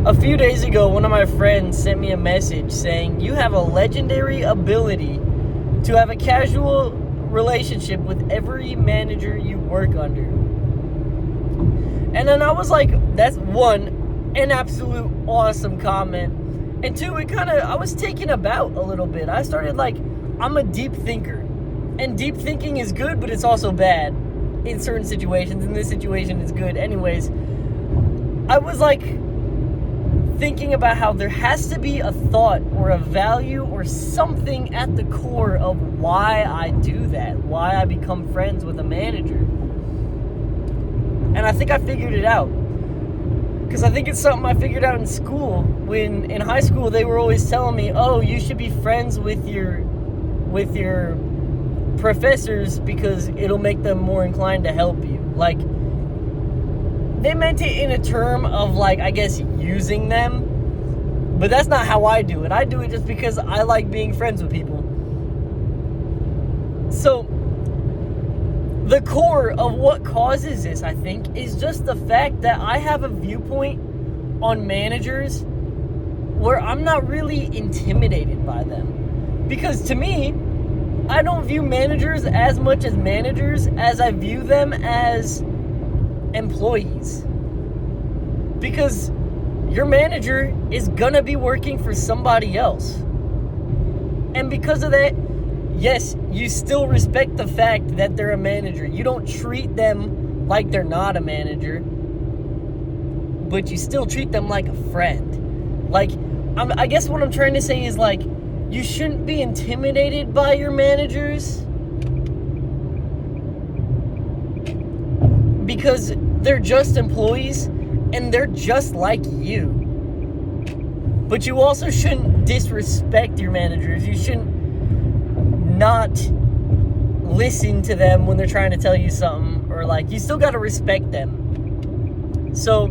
A few days ago, one of my friends sent me a message saying, you have a legendary ability to have a casual relationship with every manager you work under. And then I was like, that's one, an absolute awesome comment. And two, I was taken aback a little bit. I started like, I'm a deep thinker. And deep thinking is good, but it's also bad in certain situations. In this situation, it's good. Anyways, I was like thinking about how there has to be a thought or a value or something at the core of why I do that, why I become friends with a manager. And I think I figured it out. Because I think it's something I figured out in school. When in high school, they were always telling me, oh, you should be friends with your professors because it'll make them more inclined to help you. Like, they meant it in a term of, like, I guess, using them. But that's not how I do it. I do it just because I like being friends with people. So, the core of what causes this, I think, is just the fact that I have a viewpoint on managers where I'm not really intimidated by them. Because to me, I don't view managers as much as managers as I view them as employees. Because your manager is gonna be working for somebody else. And because of that, yes, you still respect the fact that they're a manager. You don't treat them like they're not a manager, but you still treat them like a friend. Like, I guess what I'm trying to say is, like, you shouldn't be intimidated by your managers because they're just employees and they're just like you. But you also shouldn't disrespect your managers. You shouldn't not listen to them when they're trying to tell you something, or like, you still got to respect them. So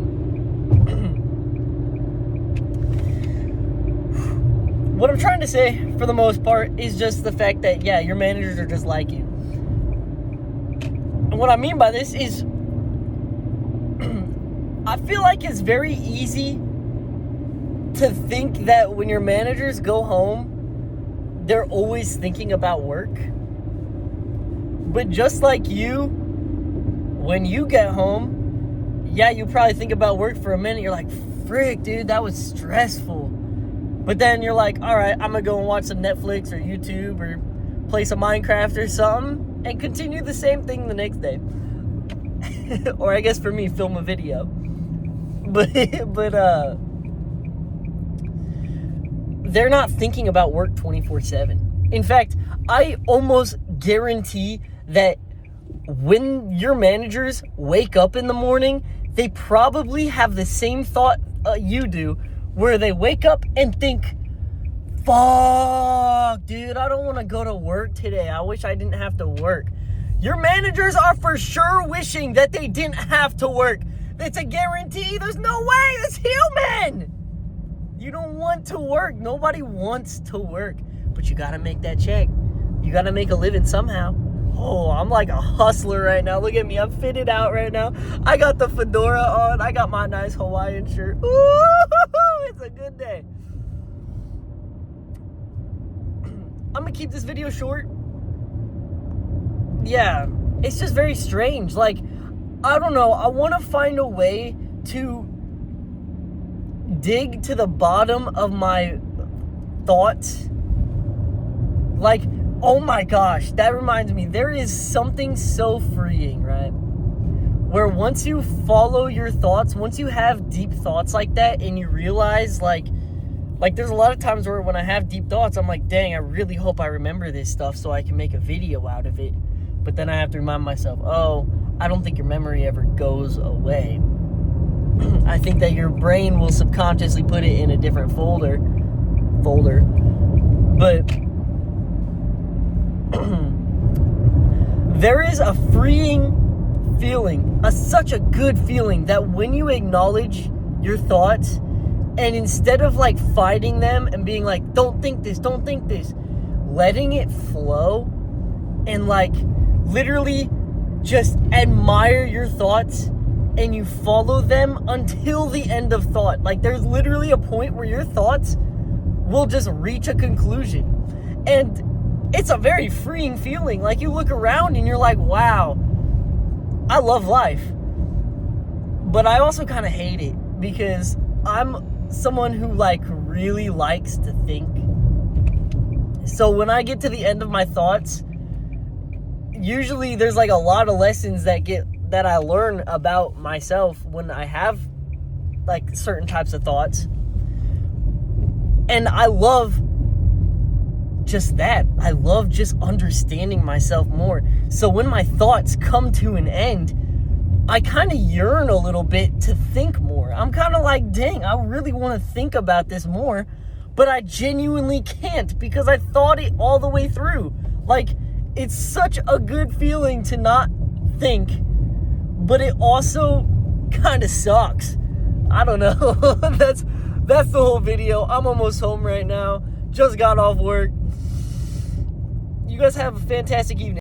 what I'm trying to say, for the most part, is just the fact that, yeah, your managers are just like you. And what I mean by this is, I feel like it's very easy to think that when your managers go home, they're always thinking about work. But just like you, when you get home, yeah, you probably think about work for a minute. You're like, frick, dude, that was stressful. But then you're like, all right, I'm going to go and watch some Netflix or YouTube or play some Minecraft or something and continue the same thing the next day. Or I guess for me, film a video. But they're not thinking about work 24/7. In fact, I almost guarantee that when your managers wake up in the morning, they probably have the same thought you do, where they wake up and think, fuck, dude, I don't want to go to work today. I wish I didn't have to work. Your managers are for sure wishing that they didn't have to work. It's a guarantee. There's no way. It's human. You don't want to work. Nobody wants to work. But you got to make that check. You got to make a living somehow. Oh, I'm like a hustler right now. Look at me. I'm fitted out right now. I got the fedora on. I got my nice Hawaiian shirt. Ooh, it's a good day. I'm going to keep this video short. Yeah, it's just very strange. Like, I don't know. I want to find a way to dig to the bottom of my thoughts. Like, oh my gosh, that reminds me, there is something so freeing, right? Where once you follow your thoughts, once you have deep thoughts like that, and you realize, like there's a lot of times where when I have deep thoughts, I'm like, dang, I really hope I remember this stuff so I can make a video out of it. But then I have to remind myself, oh, I don't think your memory ever goes away. I think that your brain will subconsciously put it in a different folder. But there is a freeing feeling, such a good feeling, that when you acknowledge your thoughts, and instead of like fighting them and being like, don't think this, letting it flow and like literally just admire your thoughts and you follow them until the end of thought. Like, there's literally a point where your thoughts will just reach a conclusion. And it's a very freeing feeling. Like, you look around and you're like, wow, I love life. But I also kind of hate it because I'm someone who, like, really likes to think. So when I get to the end of my thoughts, usually there's, like, a lot of lessons that I learn about myself when I have, like, certain types of thoughts. And I love just that. I love just understanding myself more. So when my thoughts come to an end, I kind of yearn a little bit to think more. I'm kind of like, dang, I really want to think about this more, but I genuinely can't because I thought it all the way through. Like, it's such a good feeling to not think, but it also kind of sucks. I don't know. That's the whole video. I'm almost home right now. Just got off work. You guys have a fantastic evening.